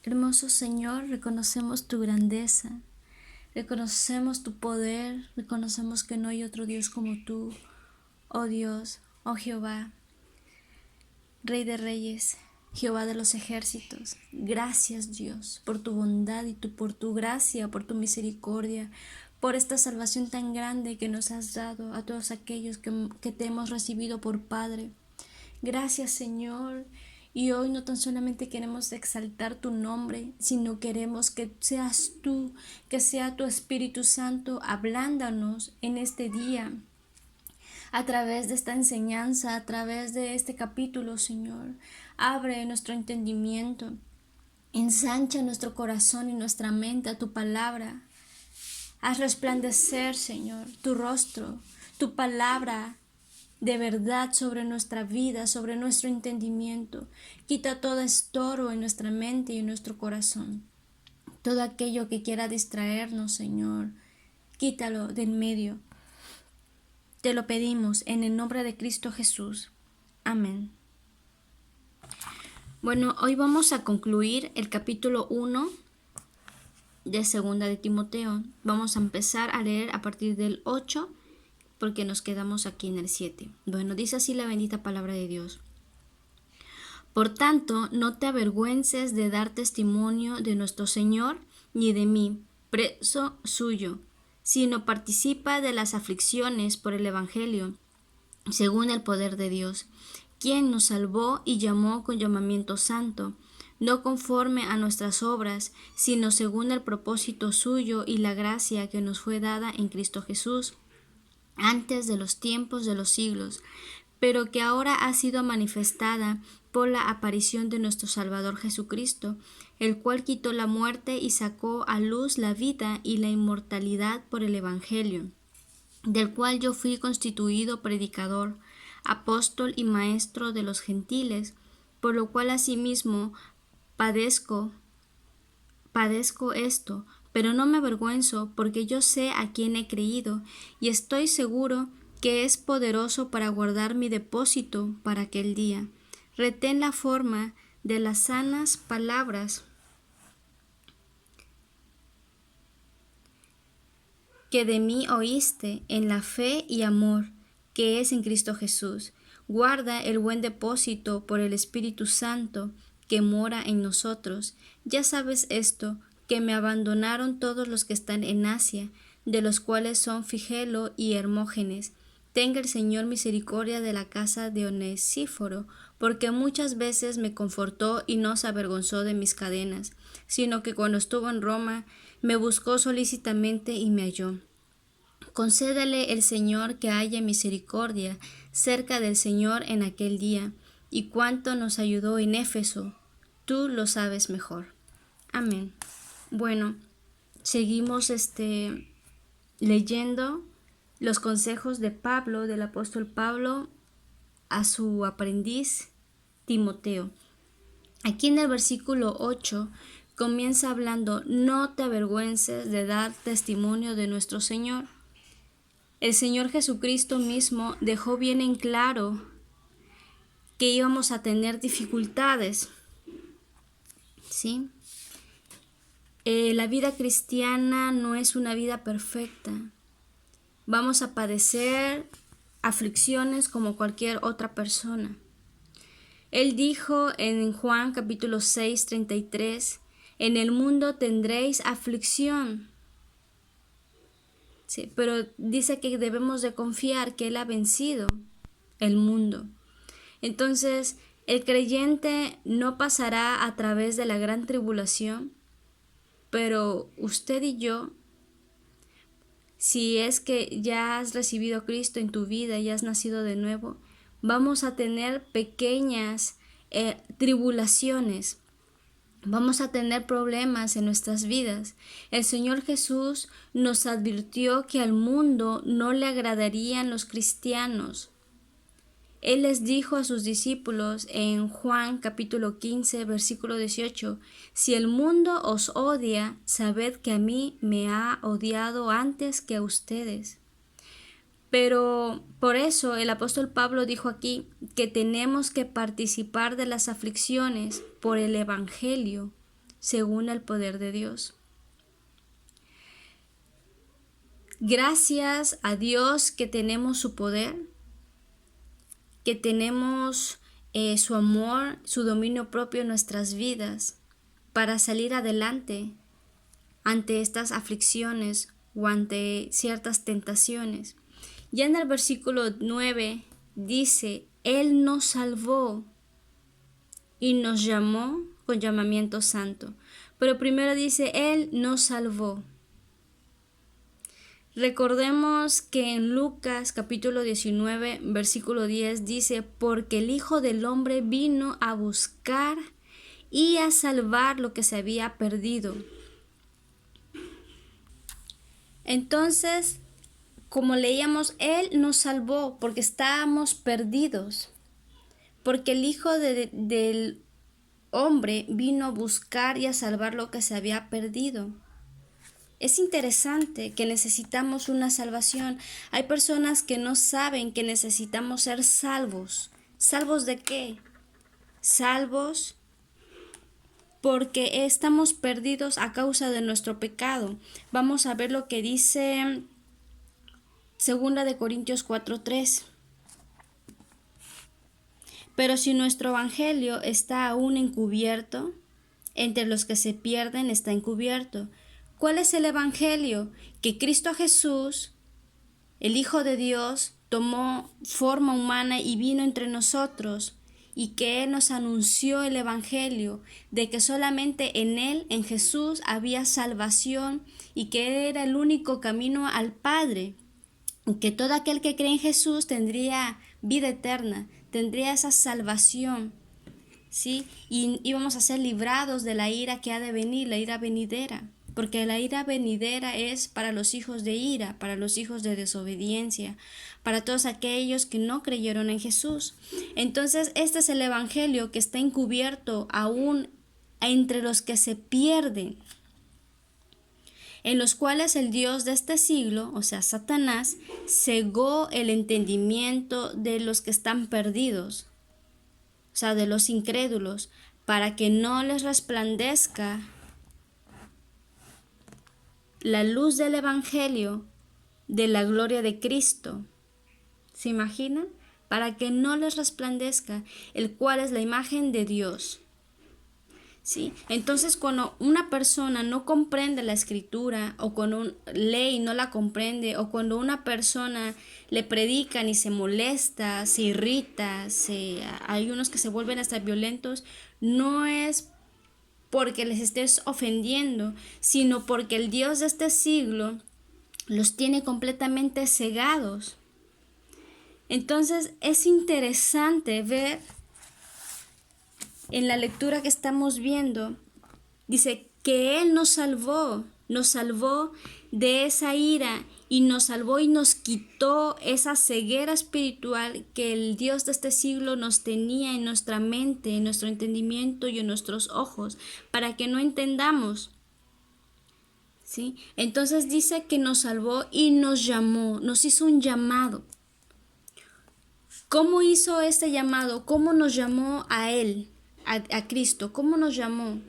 Hermoso Señor, reconocemos tu grandeza, reconocemos tu poder, reconocemos que no hay otro Dios como tú, oh Dios, oh Jehová, Rey de Reyes, Jehová de los ejércitos. Gracias Dios por tu bondad y por tu gracia, por tu misericordia, por esta salvación tan grande que nos has dado a todos aquellos que te hemos recibido por Padre. Gracias Señor. Y hoy no tan solamente queremos exaltar tu nombre, sino queremos que seas tú, que sea tu Espíritu Santo hablándonos en este día, a través de esta enseñanza, a través de este capítulo, Señor. Abre nuestro entendimiento, ensancha nuestro corazón y nuestra mente a tu palabra. Haz resplandecer, Señor, tu rostro, tu palabra de verdad sobre nuestra vida, sobre nuestro entendimiento. Quita todo estorbo en nuestra mente y en nuestro corazón. Todo aquello que quiera distraernos, Señor, quítalo del medio. Te lo pedimos en el nombre de Cristo Jesús. Amén. Bueno, hoy vamos a concluir el capítulo 1 de Segunda de Timoteo. Vamos a empezar a leer a partir del 8 porque nos quedamos aquí en el 7. Bueno, dice así la bendita palabra de Dios. Por tanto, no te avergüences de dar testimonio de nuestro Señor, ni de mí, preso suyo, sino participa de las aflicciones por el Evangelio, según el poder de Dios, quien nos salvó y llamó con llamamiento santo, no conforme a nuestras obras, sino según el propósito suyo y la gracia que nos fue dada en Cristo Jesús, antes de los tiempos de los siglos, pero que ahora ha sido manifestada por la aparición de nuestro Salvador Jesucristo, el cual quitó la muerte y sacó a luz la vida y la inmortalidad por el Evangelio, del cual yo fui constituido predicador, apóstol y maestro de los gentiles, por lo cual asimismo padezco esto, pero no me avergüenzo, porque yo sé a quién he creído, y estoy seguro que es poderoso para guardar mi depósito para aquel día. Retén la forma de las sanas palabras que de mí oíste en la fe y amor que es en Cristo Jesús. Guarda el buen depósito por el Espíritu Santo que mora en nosotros. Ya sabes esto, que me abandonaron todos los que están en Asia, de los cuales son Figelo y Hermógenes. Tenga el Señor misericordia de la casa de Onesíforo, porque muchas veces me confortó y no se avergonzó de mis cadenas, sino que cuando estuvo en Roma me buscó solícitamente y me halló. Concédele el Señor que haya misericordia cerca del Señor en aquel día, y cuánto nos ayudó en Éfeso, tú lo sabes mejor. Amén. Bueno, seguimos leyendo los consejos de Pablo, del apóstol Pablo, a su aprendiz Timoteo. Aquí en el versículo 8 comienza hablando: no te avergüences de dar testimonio de nuestro Señor. El Señor Jesucristo mismo dejó bien en claro que íbamos a tener dificultades, ¿sí? La vida cristiana no es una vida perfecta. Vamos a padecer aflicciones como cualquier otra persona. Él dijo en Juan capítulo 6, 33, en el mundo tendréis aflicción. Sí, pero dice que debemos de confiar que Él ha vencido el mundo. Entonces, el creyente no pasará a través de la gran tribulación, pero usted y yo, si es que ya has recibido a Cristo en tu vida y has nacido de nuevo, vamos a tener pequeñas tribulaciones. Vamos a tener problemas en nuestras vidas. El Señor Jesús nos advirtió que al mundo no le agradarían los cristianos. Él les dijo a sus discípulos en Juan capítulo 15, versículo 18, si el mundo os odia, sabed que a mí me ha odiado antes que a ustedes. Pero por eso el apóstol Pablo dijo aquí que tenemos que participar de las aflicciones por el Evangelio, según el poder de Dios. Gracias a Dios que tenemos su poder, que tenemos su amor, su dominio propio en nuestras vidas para salir adelante ante estas aflicciones o ante ciertas tentaciones. Ya en el versículo 9 dice, Él nos salvó y nos llamó con llamamiento santo. Pero primero dice, Él nos salvó. Recordemos que en Lucas capítulo 19, versículo 10 dice, porque el Hijo del Hombre vino a buscar y a salvar lo que se había perdido. Entonces, como leíamos, Él nos salvó porque estábamos perdidos, porque el Hijo del Hombre vino a buscar y a salvar lo que se había perdido. Es interesante que necesitamos una salvación. Hay personas que no saben que necesitamos ser salvos. ¿Salvos de qué? Salvos porque estamos perdidos a causa de nuestro pecado. Vamos a ver lo que dice 2 Corintios 4:3. Pero si nuestro evangelio está aún encubierto, entre los que se pierden está encubierto. ¿Cuál es el evangelio? Que Cristo Jesús, el Hijo de Dios, tomó forma humana y vino entre nosotros, y que Él nos anunció el evangelio de que solamente en Él, en Jesús, había salvación y que Él era el único camino al Padre, y que todo aquel que cree en Jesús tendría vida eterna, tendría esa salvación, ¿sí? Y íbamos a ser librados de la ira que ha de venir, la ira venidera. Porque la ira venidera es para los hijos de ira, para los hijos de desobediencia, para todos aquellos que no creyeron en Jesús. Entonces, este es el evangelio que está encubierto aún entre los que se pierden, en los cuales el Dios de este siglo, o sea, Satanás, cegó el entendimiento de los que están perdidos, o sea, de los incrédulos, para que no les resplandezca la luz del evangelio de la gloria de Cristo. ¿Se imaginan? Para que no les resplandezca, el cual es la imagen de Dios. ¿Sí? Entonces, cuando una persona no comprende la escritura, o cuando lee y no la comprende, o cuando una persona le predican y se molesta, se irrita, hay unos que se vuelven hasta violentos, no es porque les estés ofendiendo, sino porque el Dios de este siglo los tiene completamente cegados. Entonces es interesante ver en la lectura que estamos viendo, dice que Él nos salvó de esa ira y nos salvó y nos quitó esa ceguera espiritual que el Dios de este siglo nos tenía en nuestra mente, en nuestro entendimiento y en nuestros ojos, para que no entendamos. ¿Sí? Entonces dice que nos salvó y nos llamó, nos hizo un llamado. ¿Cómo hizo este llamado? ¿Cómo nos llamó a Él, a Cristo? ¿Cómo nos llamó?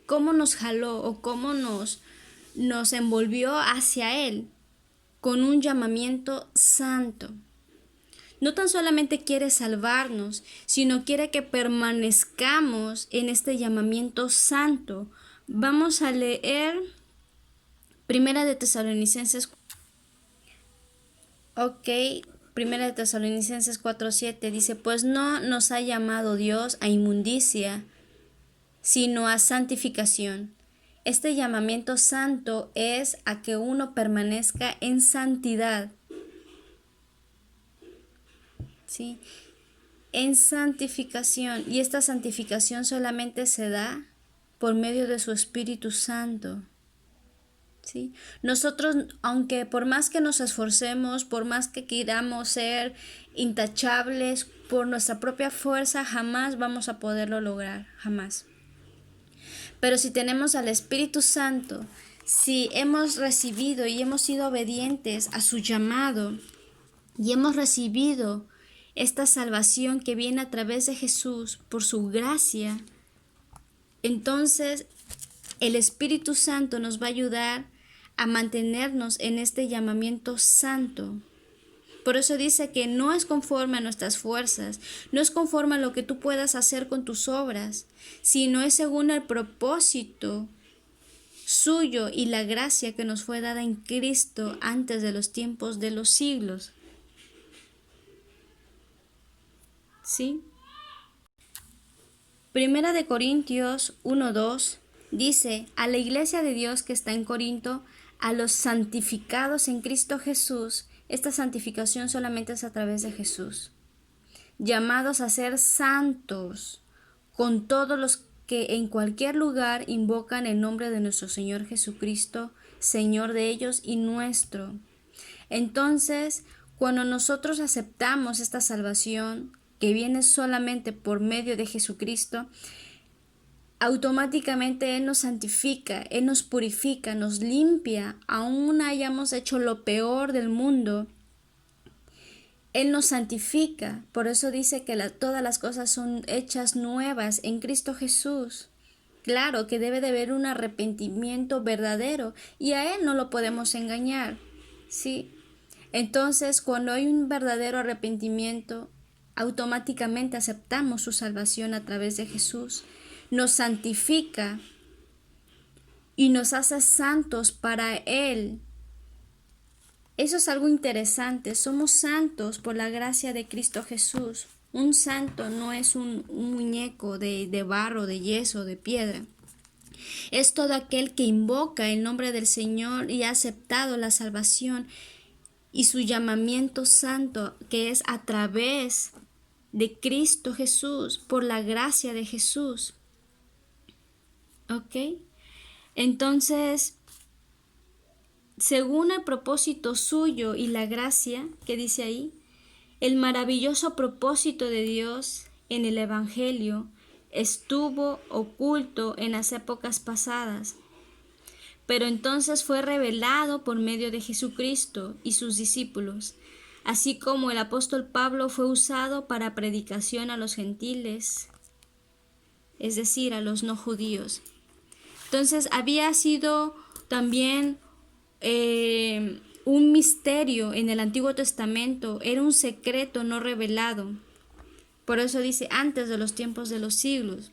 ¿Cómo nos jaló o cómo nos envolvió hacia Él? Con un llamamiento santo. No tan solamente quiere salvarnos, sino quiere que permanezcamos en este llamamiento santo. Vamos a leer Primera de Tesalonicenses. Primera de Tesalonicenses 4:7 dice, pues no nos ha llamado Dios a inmundicia, sino a santificación. Este llamamiento santo es a que uno permanezca en santidad. ¿Sí? En santificación. Y esta santificación solamente se da por medio de su Espíritu Santo. ¿Sí? Nosotros, aunque por más que nos esforcemos, por más que queramos ser intachables, por nuestra propia fuerza, jamás vamos a poderlo lograr, jamás. Pero si tenemos al Espíritu Santo, si hemos recibido y hemos sido obedientes a su llamado y hemos recibido esta salvación que viene a través de Jesús por su gracia, entonces El Espíritu Santo nos va a ayudar a mantenernos en este llamamiento santo. Por eso dice que no es conforme a nuestras fuerzas, no es conforme a lo que tú puedas hacer con tus obras, sino es según el propósito suyo y la gracia que nos fue dada en Cristo antes de los tiempos de los siglos. ¿Sí? Primera de Corintios 1:2 dice: a la iglesia de Dios que está en Corinto, a los santificados en Cristo Jesús. Esta santificación solamente es a través de Jesús, llamados a ser santos, con todos los que en cualquier lugar invocan el nombre de nuestro Señor Jesucristo, Señor de ellos y nuestro. Entonces, cuando nosotros aceptamos esta salvación, que viene solamente por medio de Jesucristo, automáticamente Él nos santifica, Él nos purifica, nos limpia, aún hayamos hecho lo peor del mundo. Él nos santifica, por eso dice que todas las cosas son hechas nuevas en Cristo Jesús. Claro que debe de haber un arrepentimiento verdadero y a Él no lo podemos engañar, ¿sí? Entonces, cuando hay un verdadero arrepentimiento, automáticamente aceptamos su salvación a través de Jesús. Nos santifica y nos hace santos para Él. Eso es algo interesante. Somos santos por la gracia de Cristo Jesús. Un santo no es un muñeco de barro, de yeso, de piedra. Es todo aquel que invoca el nombre del Señor y ha aceptado la salvación y su llamamiento santo, que es a través de Cristo Jesús, por la gracia de Jesús. ¿Ok? Entonces, según el propósito suyo y la gracia que dice ahí, el maravilloso propósito de Dios en el Evangelio estuvo oculto en las épocas pasadas, pero entonces fue revelado por medio de Jesucristo y sus discípulos, así como el apóstol Pablo fue usado para predicación a los gentiles, es decir, a los no judíos. Entonces había sido también un misterio en el Antiguo Testamento, era un secreto no revelado. Por eso dice antes de los tiempos de los siglos,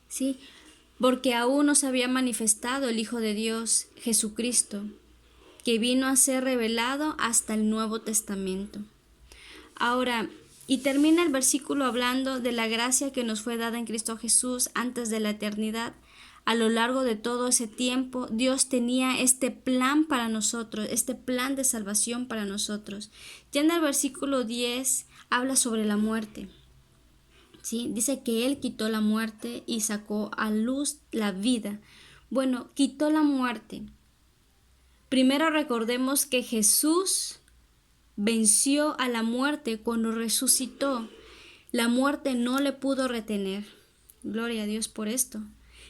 ¿sí? Porque aún no se había manifestado el Hijo de Dios, Jesucristo, que vino a ser revelado hasta el Nuevo Testamento. Ahora, y termina el versículo hablando de la gracia que nos fue dada en Cristo Jesús antes de la eternidad. A lo largo de todo ese tiempo, Dios tenía este plan para nosotros, este plan de salvación para nosotros. Ya en el versículo 10 habla sobre la muerte. ¿Sí? Dice que Él quitó la muerte y sacó a luz la vida. Bueno, quitó la muerte. Primero recordemos que Jesús venció a la muerte cuando resucitó. La muerte no le pudo retener. Gloria a Dios por esto.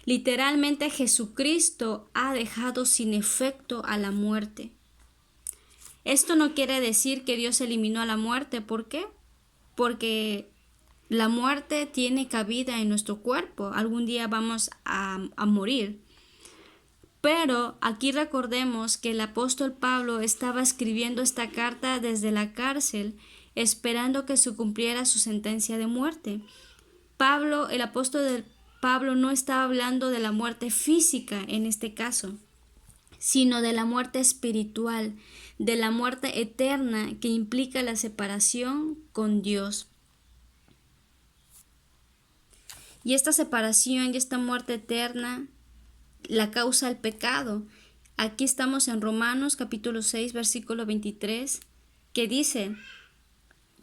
Literalmente Jesucristo ha dejado sin efecto a la muerte. Esto no quiere decir que Dios eliminó a la muerte. ¿Por qué? Porque la muerte tiene cabida en nuestro cuerpo. Algún día vamos a morir. Pero aquí recordemos que el apóstol Pablo estaba escribiendo esta carta desde la cárcel, esperando que se cumpliera su sentencia de muerte. Pablo, el apóstol Pablo no estaba hablando de la muerte física en este caso, sino de la muerte espiritual, de la muerte eterna que implica la separación con Dios. Y esta separación y esta muerte eterna la causa el pecado. Aquí estamos en Romanos capítulo 6 versículo 23, que dice: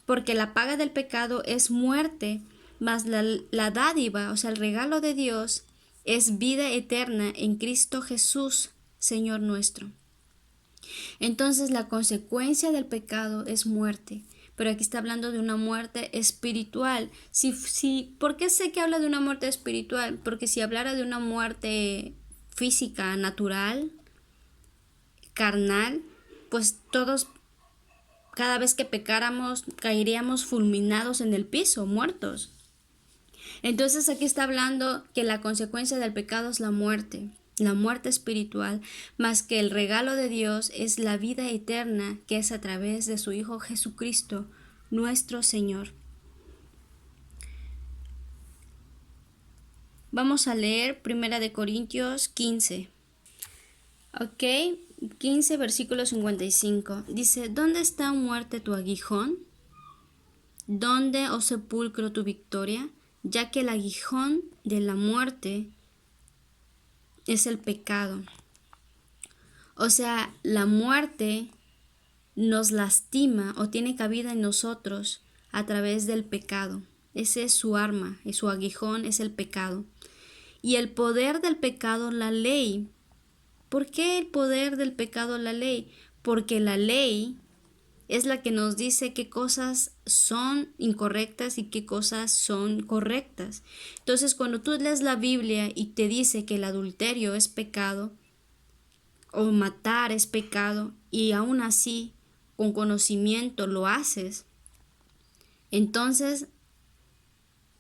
porque la paga del pecado es muerte, mas la dádiva, o sea, el regalo de Dios, es vida eterna en Cristo Jesús, Señor nuestro. Entonces la consecuencia del pecado es muerte, pero aquí está hablando de una muerte espiritual. ¿Por qué sé que habla de una muerte espiritual? Porque si hablara de una muerte física, natural, carnal, pues todos, cada vez que pecáramos, caeríamos fulminados en el piso, muertos. Entonces aquí está hablando que la consecuencia del pecado es la muerte espiritual, más que el regalo de Dios es la vida eterna que es a través de su Hijo Jesucristo, nuestro Señor. Vamos a leer 1 Corintios 15. Ok, 15 versículo 55. Dice, ¿dónde está muerte tu aguijón? ¿Dónde, oh sepulcro, tu victoria? Ya que el aguijón de la muerte es el pecado. O sea, la muerte nos lastima o tiene cabida en nosotros a través del pecado. Ese es su arma y su aguijón es el pecado. Y el poder del pecado, la ley. ¿Por qué el poder del pecado, la ley? Porque la ley es la que nos dice qué cosas son incorrectas y qué cosas son correctas. Entonces, cuando tú lees la Biblia y te dice que el adulterio es pecado o matar es pecado y aún así con conocimiento lo haces, entonces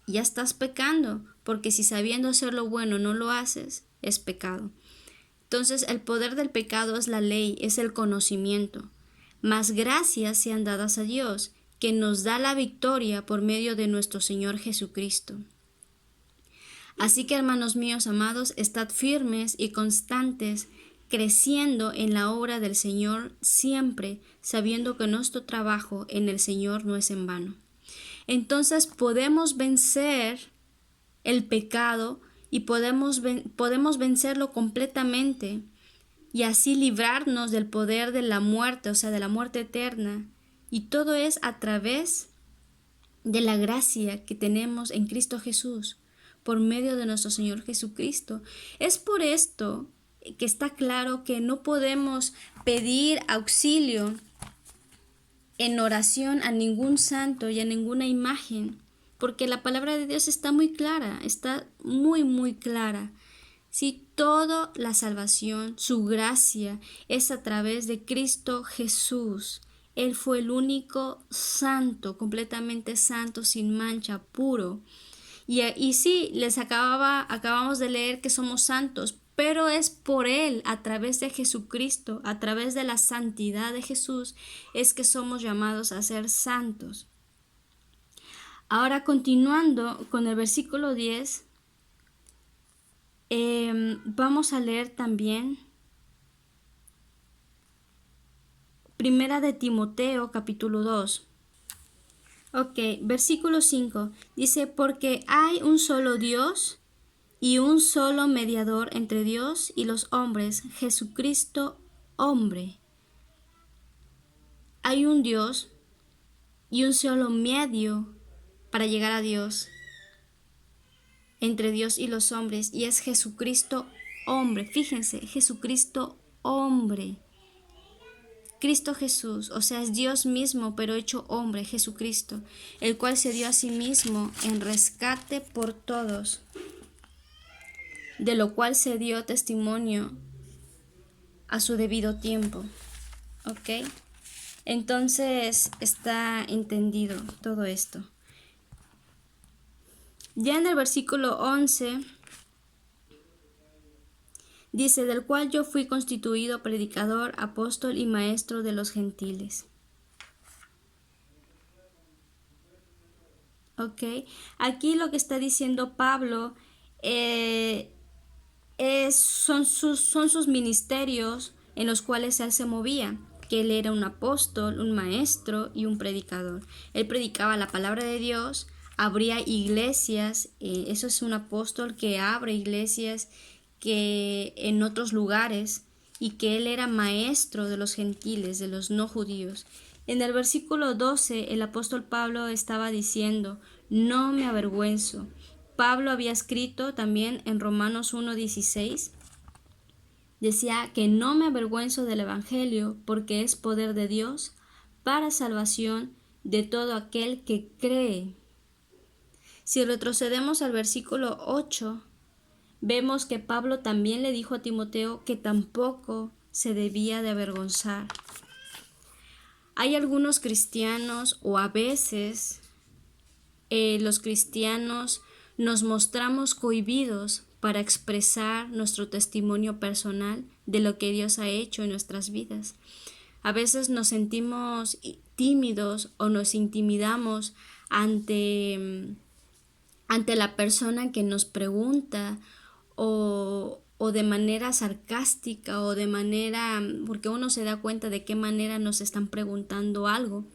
ya estás pecando, porque si sabiendo hacer lo bueno no lo haces, es pecado. Entonces el poder del pecado es la ley, es el conocimiento. Mas gracias sean dadas a Dios, que nos da la victoria por medio de nuestro Señor Jesucristo. Así que, hermanos míos amados, estad firmes y constantes, creciendo en la obra del Señor siempre, sabiendo que nuestro trabajo en el Señor no es en vano. Entonces podemos vencer el pecado y podemos vencerlo completamente y así librarnos del poder de la muerte, o sea, de la muerte eterna. Y todo es a través de la gracia que tenemos en Cristo Jesús, por medio de nuestro Señor Jesucristo. Es por esto que está claro que no podemos pedir auxilio en oración a ningún santo y a ninguna imagen, porque la palabra de Dios está muy clara, está muy, muy clara. Si toda la salvación, su gracia, es a través de Cristo Jesús. Él fue el único santo, completamente santo, sin mancha, puro. Y sí, acabamos de leer que somos santos, pero es por Él, a través de Jesucristo, a través de la santidad de Jesús, es que somos llamados a ser santos. Ahora, continuando con el versículo 10, vamos a leer también Primera de Timoteo, capítulo 2. Ok, versículo 5 dice, porque hay un solo Dios y un solo mediador entre Dios y los hombres, Jesucristo, hombre. Hay un Dios y un solo medio para llegar a Dios, entre Dios y los hombres, y es Jesucristo, hombre. Fíjense, Jesucristo, hombre. Cristo Jesús, o sea, es Dios mismo, pero hecho hombre, Jesucristo, el cual se dio a sí mismo en rescate por todos, de lo cual se dio testimonio a su debido tiempo. ¿Ok? Entonces está entendido todo esto. Ya en el versículo 11 dice, del cual yo fui constituido predicador, apóstol y maestro de los gentiles. ¿Ok? Aquí lo que está diciendo Pablo son sus ministerios en los cuales él se movía, que él era un apóstol, un maestro y un predicador. Él predicaba la palabra de Dios, abría iglesias, eso es un apóstol que abre iglesias que en otros lugares, y que él era maestro de los gentiles, de los no judíos. En el versículo 12 el apóstol Pablo estaba diciendo, no me avergüenzo. Pablo había escrito también en Romanos 1:16, decía que no me avergüenzo del evangelio, porque es poder de Dios para salvación de todo aquel que cree. Si retrocedemos al versículo 8, vemos que Pablo también le dijo a Timoteo que tampoco se debía de avergonzar. Hay algunos cristianos, o a veces los cristianos nos mostramos cohibidos para expresar nuestro testimonio personal de lo que Dios ha hecho en nuestras vidas. A veces nos sentimos tímidos o nos intimidamos ante la persona que nos pregunta o de manera sarcástica o de manera, porque uno se da cuenta de qué manera nos están preguntando algo.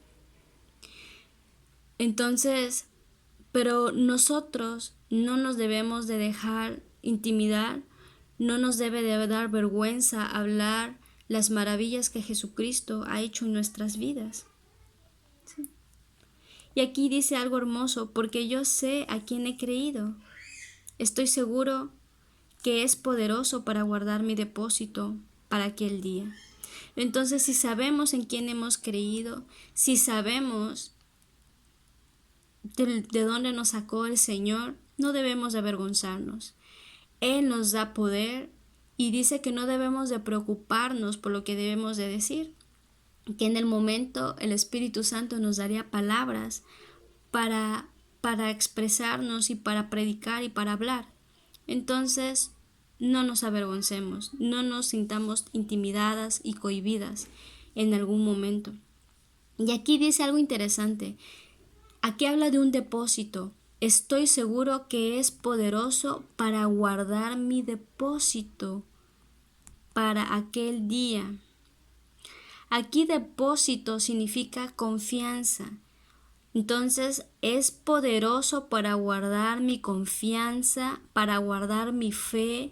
Entonces, pero nosotros no nos debemos de dejar intimidar, no nos debe de dar vergüenza hablar las maravillas que Jesucristo ha hecho en nuestras vidas. ¿Sí? Y aquí dice algo hermoso, porque yo sé a quién he creído. Estoy seguro que es poderoso para guardar mi depósito para aquel día. Entonces, si sabemos en quién hemos creído, si sabemos de dónde nos sacó el Señor, no debemos de avergonzarnos. Él nos da poder y dice que no debemos de preocuparnos por lo que debemos de decir, que en el momento el Espíritu Santo nos daría palabras para expresarnos y para predicar y para hablar. Entonces, no nos avergoncemos, no nos sintamos intimidadas y cohibidas en algún momento. Y aquí dice algo interesante. Aquí habla de un depósito. Estoy seguro que es poderoso para guardar mi depósito para aquel día. Aquí depósito significa confianza. Entonces es poderoso para guardar mi confianza, para guardar mi fe,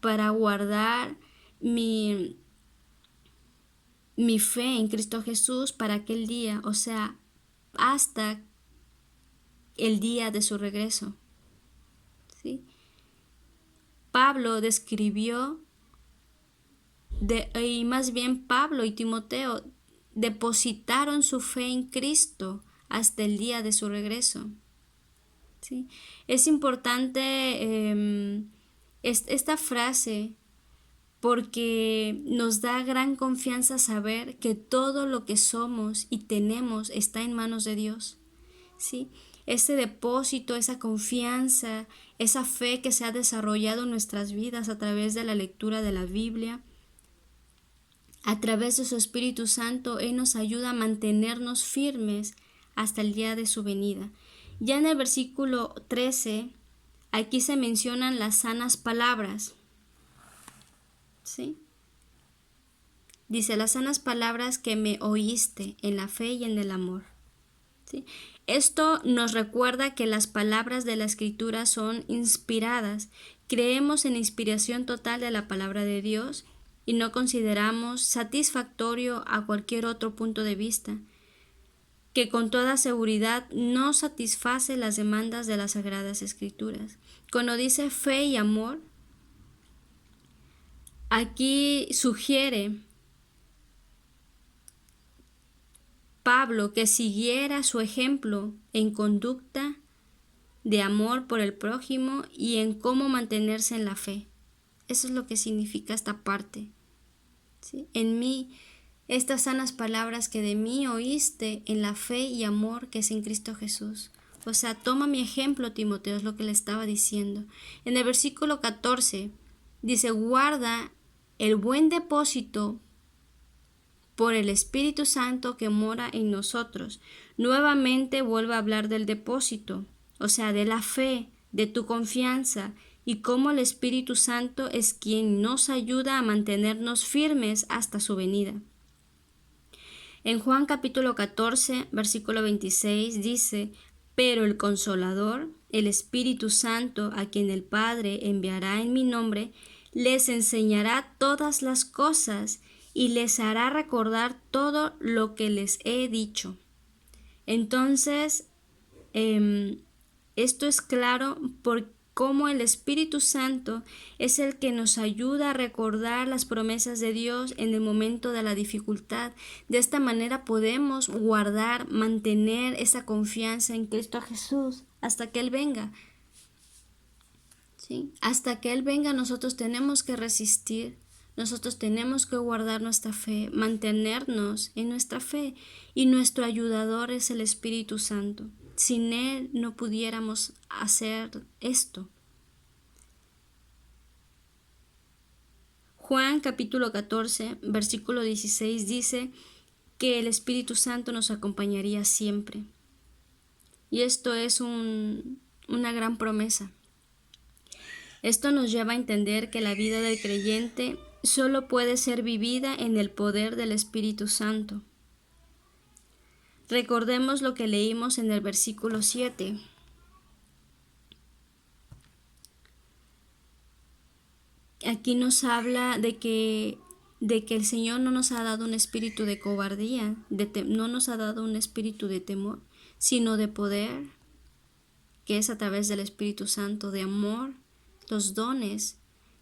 para guardar mi fe en Cristo Jesús para aquel día, o sea, hasta el día de su regreso. ¿Sí? Pablo describió, y más bien Pablo y Timoteo depositaron su fe en Cristo hasta el día de su regreso. ¿Sí? Es importante esta frase porque nos da gran confianza saber que todo lo que somos y tenemos está en manos de Dios. ¿Sí? Ese depósito, esa confianza, esa fe que se ha desarrollado en nuestras vidas a través de la lectura de la Biblia, a través de su Espíritu Santo, Él nos ayuda a mantenernos firmes hasta el día de su venida. Ya en el versículo 13, aquí se mencionan las sanas palabras. ¿Sí? Dice, las sanas palabras que me oíste en la fe y en el amor. ¿Sí? Esto nos recuerda que las palabras de la Escritura son inspiradas. Creemos en la inspiración total de la palabra de Dios y no consideramos satisfactorio a cualquier otro punto de vista, que con toda seguridad no satisface las demandas de las Sagradas Escrituras. Cuando dice fe y amor, aquí sugiere Pablo que siguiera su ejemplo en conducta de amor por el prójimo y en cómo mantenerse en la fe. Eso es lo que significa esta parte. ¿Sí? En mí, estas sanas palabras que de mí oíste en la fe y amor que es en Cristo Jesús. O sea, toma mi ejemplo, Timoteo, es lo que le estaba diciendo. En el versículo 14 dice, guarda el buen depósito por el Espíritu Santo que mora en nosotros. Nuevamente vuelve a hablar del depósito, o sea, de la fe, de tu confianza, y cómo el Espíritu Santo es quien nos ayuda a mantenernos firmes hasta su venida. En Juan capítulo 14, versículo 26 dice, pero el Consolador, el Espíritu Santo, a quien el Padre enviará en mi nombre, les enseñará todas las cosas y les hará recordar todo lo que les he dicho. Entonces, esto es claro por cómo el Espíritu Santo es el que nos ayuda a recordar las promesas de Dios en el momento de la dificultad. De esta manera podemos guardar, mantener esa confianza en Cristo Jesús hasta que Él venga. ¿Sí? Hasta que Él venga nosotros tenemos que resistir. Nosotros tenemos que guardar nuestra fe, mantenernos en nuestra fe, y nuestro ayudador es el Espíritu Santo. Sin Él no pudiéramos hacer esto. Juan capítulo 14, versículo 16 dice que el Espíritu Santo nos acompañaría siempre. Y esto es una gran promesa. Esto nos lleva a entender que la vida del creyente solo puede ser vivida en el poder del Espíritu Santo. Recordemos lo que leímos en el versículo 7. Aquí nos habla de que el Señor no nos ha dado un espíritu de cobardía, no nos ha dado un espíritu de temor, sino de poder, que es a través del Espíritu Santo, de amor, los dones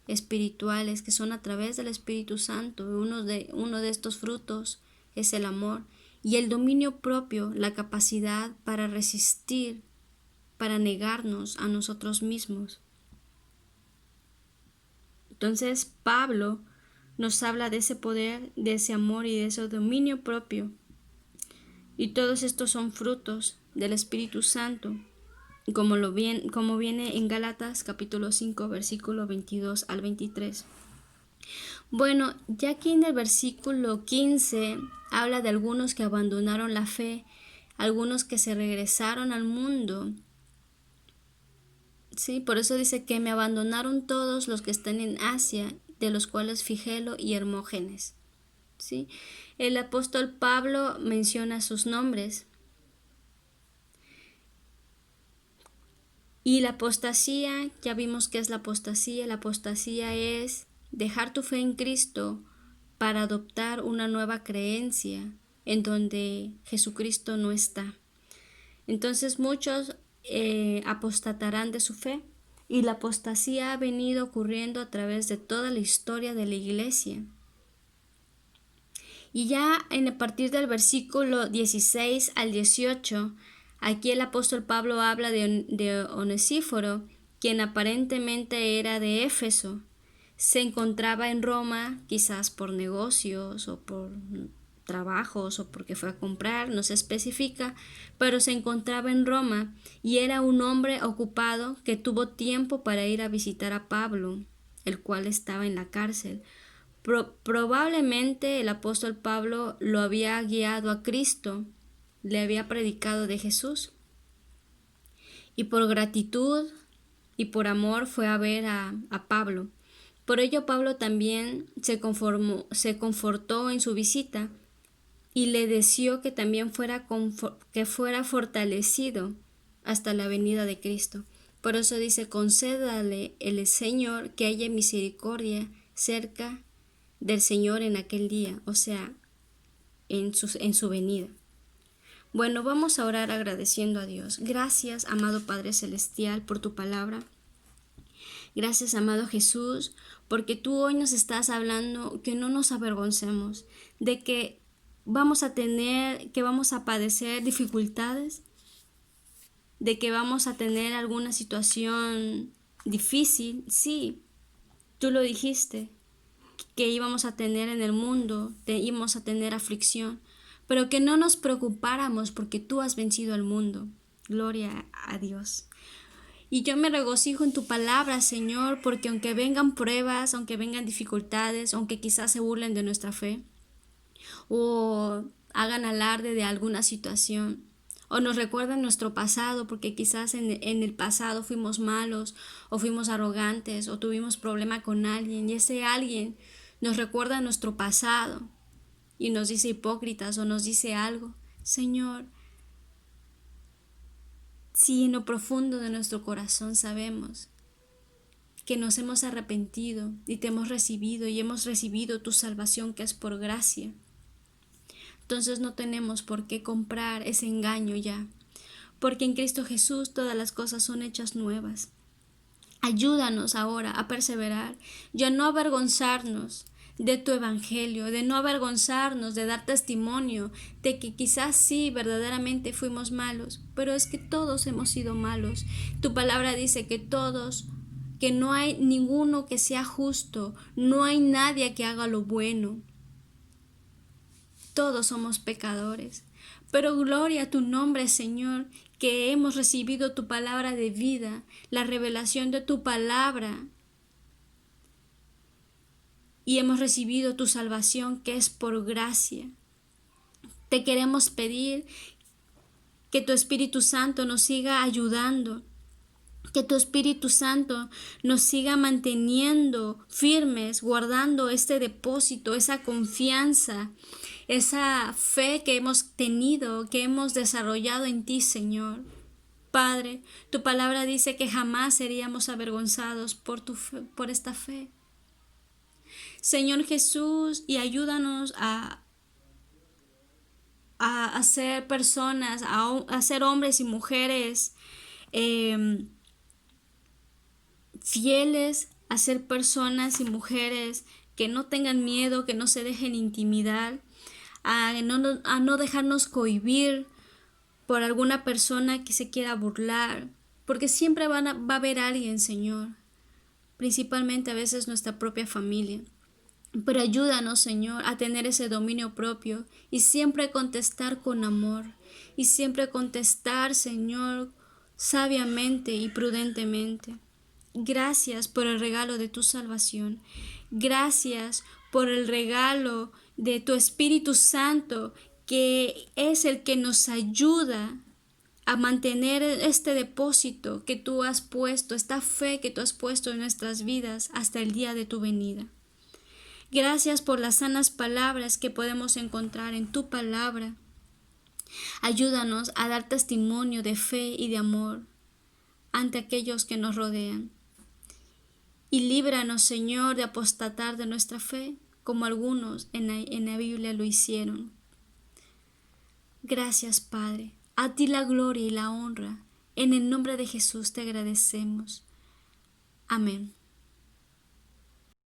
espirituales que son a través del Espíritu Santo. Uno de estos frutos es el amor y el dominio propio, la capacidad para resistir, para negarnos a nosotros mismos. Entonces Pablo nos habla de ese poder, de ese amor y de ese dominio propio. Y todos estos son frutos del Espíritu Santo, como viene en Gálatas capítulo 5, versículo 22 al 23. Bueno, ya aquí en el versículo 15 habla de algunos que abandonaron la fe, algunos que se regresaron al mundo. Sí, por eso dice que me abandonaron todos los que están en Asia, de los cuales Figelo y Hermógenes. ¿Sí? El apóstol Pablo menciona sus nombres. Y la apostasía, ya vimos qué es la apostasía. La apostasía es dejar tu fe en Cristo para adoptar una nueva creencia en donde Jesucristo no está. Entonces muchos apostatarán de su fe, y la apostasía ha venido ocurriendo a través de toda la historia de la iglesia. Y ya a partir del versículo 16 al 18, aquí el apóstol Pablo habla de Onesíforo, quien aparentemente era de Éfeso. Se encontraba en Roma, quizás por negocios o por trabajos o porque fue a comprar, no se especifica, pero se encontraba en Roma y era un hombre ocupado que tuvo tiempo para ir a visitar a Pablo, el cual estaba en la cárcel. Probablemente el apóstol Pablo lo había guiado a Cristo, le había predicado de Jesús, y por gratitud y por amor fue a ver a Pablo. Por ello Pablo también se confortó en su visita y le deseó que también fuera fortalecido hasta la venida de Cristo. Por eso dice: concédale el Señor que haya misericordia cerca del Señor en aquel día, o sea, en su venida. Bueno, vamos a orar agradeciendo a Dios. Gracias, amado Padre Celestial, por tu palabra. Gracias, amado Jesús, porque tú hoy nos estás hablando que no nos avergoncemos, de que vamos a padecer dificultades, de que vamos a tener alguna situación difícil. Sí, tú lo dijiste, que íbamos a tener en el mundo, íbamos a tener aflicción, pero que no nos preocupáramos porque tú has vencido al mundo. Gloria a Dios. Y yo me regocijo en tu palabra, Señor, porque aunque vengan pruebas, aunque vengan dificultades, aunque quizás se burlen de nuestra fe, o hagan alarde de alguna situación, o nos recuerdan nuestro pasado, porque quizás en el pasado fuimos malos, o fuimos arrogantes, o tuvimos problema con alguien, y ese alguien nos recuerda nuestro pasado, y nos dice hipócritas, o nos dice algo. Señor, si en lo profundo de nuestro corazón sabemos que nos hemos arrepentido y te hemos recibido y hemos recibido tu salvación, que es por gracia, entonces no tenemos por qué comprar ese engaño ya, porque en Cristo Jesús todas las cosas son hechas nuevas. Ayúdanos ahora a perseverar y a no avergonzarnos de tu evangelio, de no avergonzarnos de dar testimonio de que quizás sí verdaderamente fuimos malos, pero es que todos hemos sido malos. Tu palabra dice que todos, que no hay ninguno que sea justo, no hay nadie que haga lo bueno. Todos somos pecadores, Pero gloria a tu nombre, Señor, que hemos recibido tu palabra de vida, la revelación de tu palabra, y hemos recibido tu salvación que es por gracia. Te queremos pedir que tu Espíritu Santo nos siga ayudando, que tu Espíritu Santo nos siga manteniendo firmes, guardando este depósito, esa confianza, esa fe que hemos tenido, que hemos desarrollado en ti, Señor. Padre, tu palabra dice que jamás seríamos avergonzados por tu fe, por esta fe. Señor Jesús, y ayúdanos a ser personas, a ser hombres y mujeres fieles, a ser personas y mujeres que no tengan miedo, que no se dejen intimidar, a no dejarnos cohibir por alguna persona que se quiera burlar, porque siempre va a haber alguien, Señor, principalmente a veces nuestra propia familia. Pero ayúdanos, Señor, a tener ese dominio propio y siempre contestar con amor y siempre contestar, Señor, sabiamente y prudentemente. Gracias por el regalo de tu salvación. Gracias por el regalo de tu Espíritu Santo, que es el que nos ayuda a mantener este depósito que tú has puesto, esta fe que tú has puesto en nuestras vidas hasta el día de tu venida. Gracias por las sanas palabras que podemos encontrar en tu palabra. Ayúdanos a dar testimonio de fe y de amor ante aquellos que nos rodean. Y líbranos, Señor, de apostatar de nuestra fe, como algunos en la Biblia lo hicieron. Gracias, Padre. A ti la gloria y la honra. En el nombre de Jesús te agradecemos. Amén.